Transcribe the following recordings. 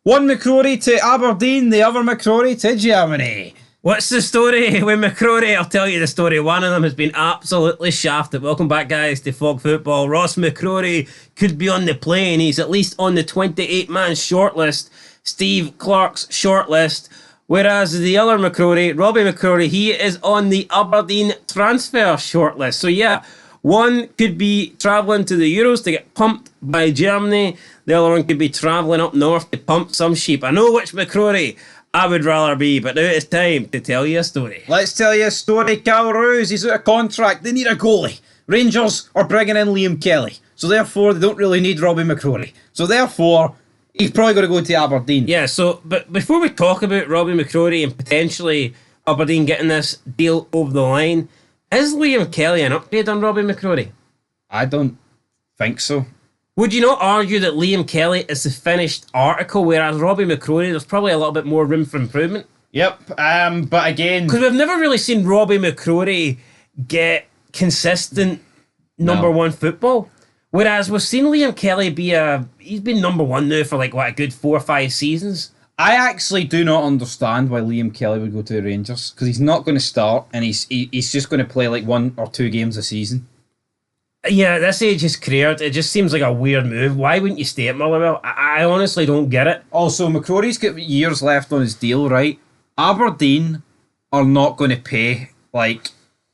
One McRorie to Aberdeen, the other McRorie to Germany. What's the story with McCrorie? I'll tell you the story. One of them has been absolutely shafted. Welcome back, guys, to Fog Football. Ross McCrorie could be on the plane. He's at least on the 28-man shortlist, Steve Clarke's shortlist. Whereas the other McCrorie, Robby McCrorie, he is on the Aberdeen transfer shortlist. So yeah, one could be travelling to the Euros to get pumped by Germany. The other one could be travelling up north to pump some sheep. I know which McCrorie I would rather be, but now it's time to tell you a story. Let's tell you a story. Cal Rouse, he's out of contract. They need a goalie. Rangers are bringing in Liam Kelly. So therefore, they don't really need Robby McCrorie. So therefore, he's probably going to go to Aberdeen. Yeah, so, but before we talk about Robby McCrorie and potentially Aberdeen getting this deal over the line, is Liam Kelly an upgrade on Robby McCrorie? I don't think so. Would you not argue that Liam Kelly is the finished article, whereas Robby McCrorie, there's probably a little bit more room for improvement? Yep, but again... Because we've never really seen Robby McCrorie get consistent number one football. Whereas we've seen Liam Kelly he's been number one now for like, what, a good 4 or 5 seasons? I actually do not understand why Liam Kelly would go to the Rangers, because he's not going to start, and he's just going to play like 1 or 2 games a season. Yeah, at this age of his career, it just seems like a weird move. Why wouldn't you stay at Motherwell? I honestly don't get it. Also, McCrorie's got years left on his deal, right? Aberdeen are not going to pay like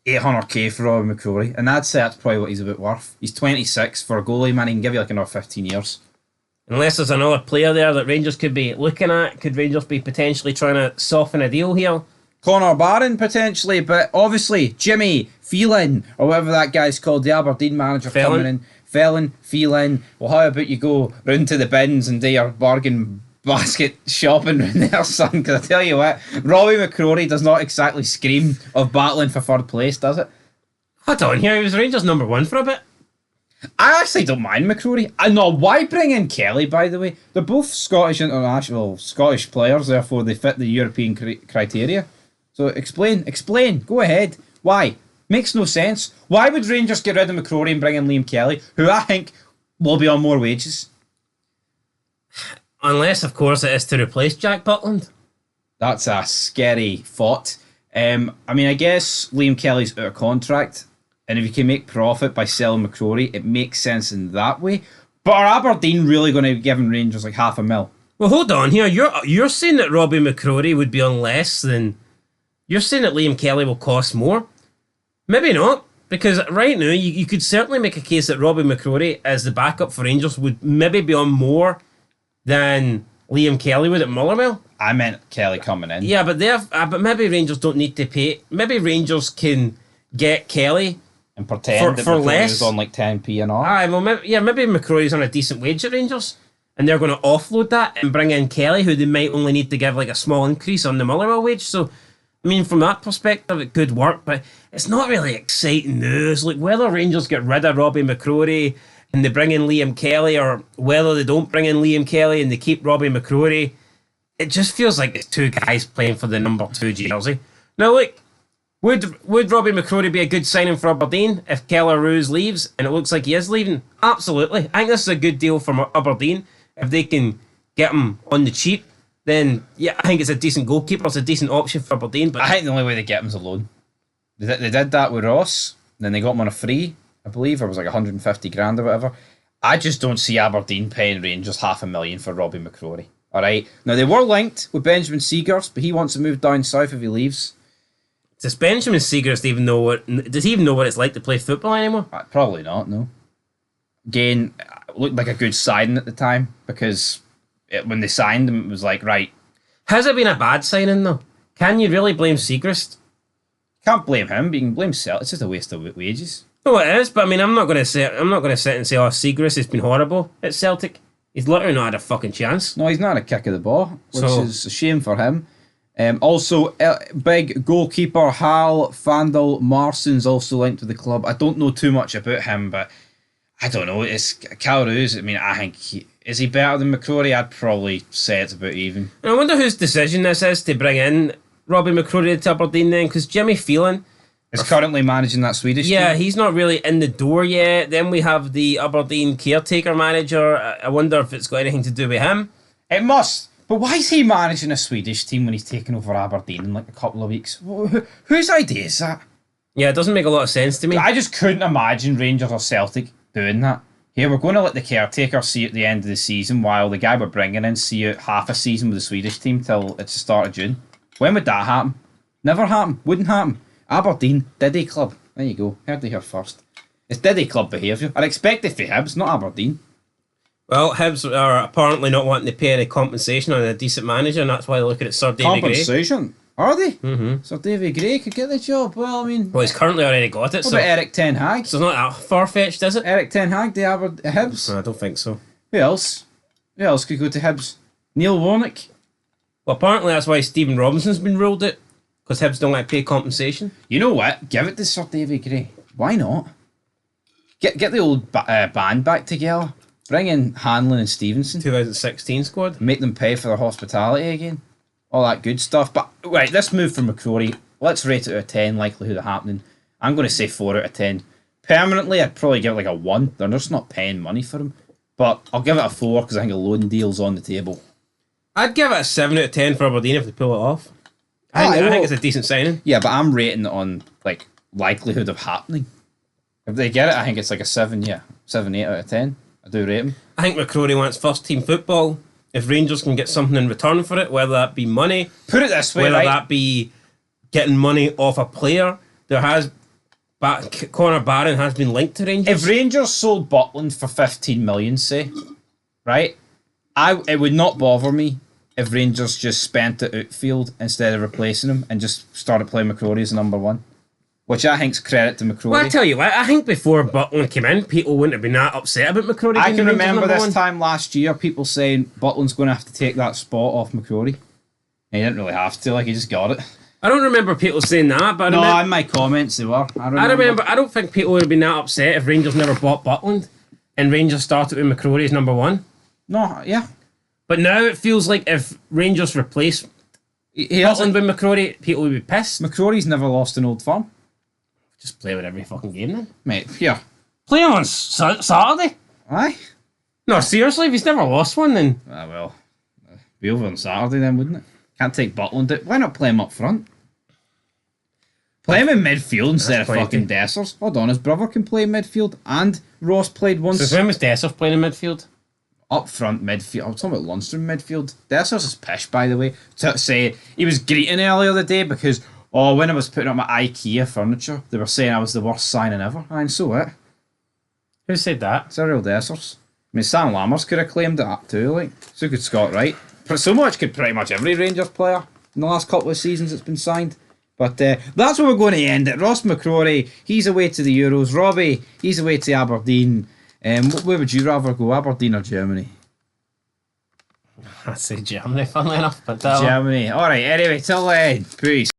800k for Robby McCrorie, and that's probably what he's a bit worth. He's 26 for a goalie, man. He can give you like another 15 years. Unless there's another player there that Rangers could be looking at, could Rangers be potentially trying to soften a deal here? Connor Barron, potentially, but obviously Jimmy Phelan, or whatever that guy's called, the Aberdeen manager coming in. Phelan. Well, how about you go round to the bins and do your bargain basket shopping round there, son? Because I tell you what, Robby McCrorie does not exactly scream of battling for third place, does it? Hold on here, he was Rangers number one for a bit. I actually don't mind McCrorie. I know why bring in Kelly, by the way. They're both Scottish players, therefore they fit the European criteria. So explain, go ahead. Why? Makes no sense. Why would Rangers get rid of McCrorie and bring in Liam Kelly, who I think will be on more wages? Unless, of course, it is to replace Jack Butland. That's a scary thought. I mean, I guess Liam Kelly's out of contract, and if you can make profit by selling McCrorie, it makes sense in that way. But are Aberdeen really going to be giving Rangers like $500,000? Well, hold on here. You're saying that Robby McCrorie would be on less than... You're saying that Liam Kelly will cost more? Maybe not, because right now you could certainly make a case that Robby McCrorie as the backup for Rangers would maybe be on more than Liam Kelly would at Motherwell. I meant Kelly coming in. Yeah, but maybe Rangers don't need to pay. Maybe Rangers can get Kelly and pretend that McCrorie less. Is on like 10p and all. Maybe McCrorie's on a decent wage at Rangers, and they're going to offload that and bring in Kelly, who they might only need to give like a small increase on the Motherwell wage. So, I mean, from that perspective, it could work, but it's not really exciting news. Like, whether Rangers get rid of Robby McCrorie and they bring in Liam Kelly, or whether they don't bring in Liam Kelly and they keep Robby McCrorie, it just feels like it's 2 guys playing for the number 2 jersey. Now, look, would Robby McCrorie be a good signing for Aberdeen if Kelly Rouse leaves, and it looks like he is leaving? Absolutely. I think this is a good deal for Aberdeen. If they can get him on the cheap, then yeah, I think it's a decent goalkeeper. It's a decent option for Aberdeen. But I think the only way they get him is a loan. They did that with Ross, then they got him on a free, I believe. It was like 150 grand or whatever. I just don't see Aberdeen paying Rangers $500,000 for Robby McCrorie. Alright. Now they were linked with Benjamin Seagers, but he wants to move down south if he leaves. Does Benjamin Seagers even know what it's like to play football anymore? Probably not, no. Again, it looked like a good signing at the time, because when they signed him, it was like, right. Has it been a bad signing though? Can you really blame Segrist? Can't blame him, but you can blame Celtic. It's just a waste of wages. No, it is, but I mean, I'm not going to sit and say, oh, Segrist has been horrible at Celtic. He's literally not had a fucking chance. No, he's not a kick of the ball, which is a shame for him. Also, big goalkeeper Hal Fandel Marson's also linked with the club. I don't know too much about him, but I don't know. It's Cal Rouse. I mean, I think is he better than McCrorie? I'd probably say it's about even. And I wonder whose decision this is to bring in Robby McCrorie to Aberdeen then, because Jimmy Phelan is currently managing that Swedish team. Yeah, he's not really in the door yet. Then we have the Aberdeen caretaker manager. I wonder if it's got anything to do with him. It must. But why is he managing a Swedish team when he's taking over Aberdeen in like a couple of weeks? Whose idea is that? Yeah, it doesn't make a lot of sense to me. I just couldn't imagine Rangers or Celtic doing that. Here, we're going to let the caretaker see at the end of the season while the guy we're bringing in see out half a season with the Swedish team till it's the start of June. When would that happen? Never happen. Wouldn't happen. Aberdeen, Diddy Club. There you go. Heard it here first. It's Diddy Club behaviour. I'd expect it for Hibs, not Aberdeen. Well, Hibs are apparently not wanting to pay any compensation on a decent manager, and that's why they're looking at Sir Davy Gray. Compensation? Are they? Mm-hmm. Sir Davy Gray could get the job. Well, I mean... Well, he's currently already got it, What so... about Eric Ten Hag? So it's not that far-fetched, is it? Eric Ten Hag, the Hibs? No, I don't think so. Who else? Who else could go to Hibs? Neil Warnock? Well, apparently that's why Stephen Robinson's been ruled out, because Hibs don't like to pay compensation. You know what? Give it to Sir Davy Gray. Why not? Get the old band back together. Bring in Hanlon and Stevenson. 2016 squad. Make them pay for their hospitality again. All that good stuff. But, right, this move from McRorie, let's rate it out of 10, likelihood of happening. I'm going to say 4 out of 10. Permanently, I'd probably give it like a 1. They're just not paying money for him. But I'll give it a 4 because I think a loan deal's on the table. I'd give it a 7 out of 10 for Aberdeen if they pull it off. I think it's a decent signing. Yeah, but I'm rating it on, like, likelihood of happening. If they get it, I think it's like a 7, yeah. 7, 8 out of 10. I do rate him. I think McCrorie wants first team football. If Rangers can get something in return for it, whether that be money, put it this way, whether right? that be getting money off a player, Connor Barron has been linked to Rangers. If Rangers sold Butland for 15 million, say, right, it would not bother me if Rangers just spent it outfield instead of replacing him and just started playing McRorie as number 1. Which I think's credit to McRorie. Well, I tell you what, I think before Butland came in, people wouldn't have been that upset about McRorie. I can remember this time last year, people saying Butland's going to have to take that spot off McRorie. And he didn't really have to, like, he just got it. I don't remember people saying that, but in my comments they were. I remember. I don't think people would have been that upset if Rangers never bought Butland and Rangers started with McRorie as number 1. No, yeah. But now it feels like if Rangers replace Butland with McRorie, people would be pissed. McRorie's never lost an Old Firm. Just play with every fucking game then. Mate, here. Play him on Saturday. Aye? No, seriously, if he's never lost one, then... Ah, well. Be over on Saturday then, wouldn't it? Can't take Butland out. Why not play him up front? Play him in midfield instead of fucking Dessers. Hold on, his brother can play midfield and Ross played once. So when was Dessers playing in midfield? Up front midfield. I'm talking about Lundstrom midfield. Dessers is pish, by the way. To say he was greeting earlier the day because... Oh, when I was putting up my IKEA furniture, they were saying I was the worst signing ever. And so what? Who said that? It's a real Dessers. I mean, Sam Lammers could have claimed it too, like. So could Scott Wright. So much could pretty much every Rangers player in the last couple of seasons it's been signed. But that's where we're going to end it. Ross McCrorie, he's away to the Euros. Robby, he's away to Aberdeen. Where would you rather go, Aberdeen or Germany? I'd say Germany, funnily enough. But Germany. Alright, anyway, till then. Peace.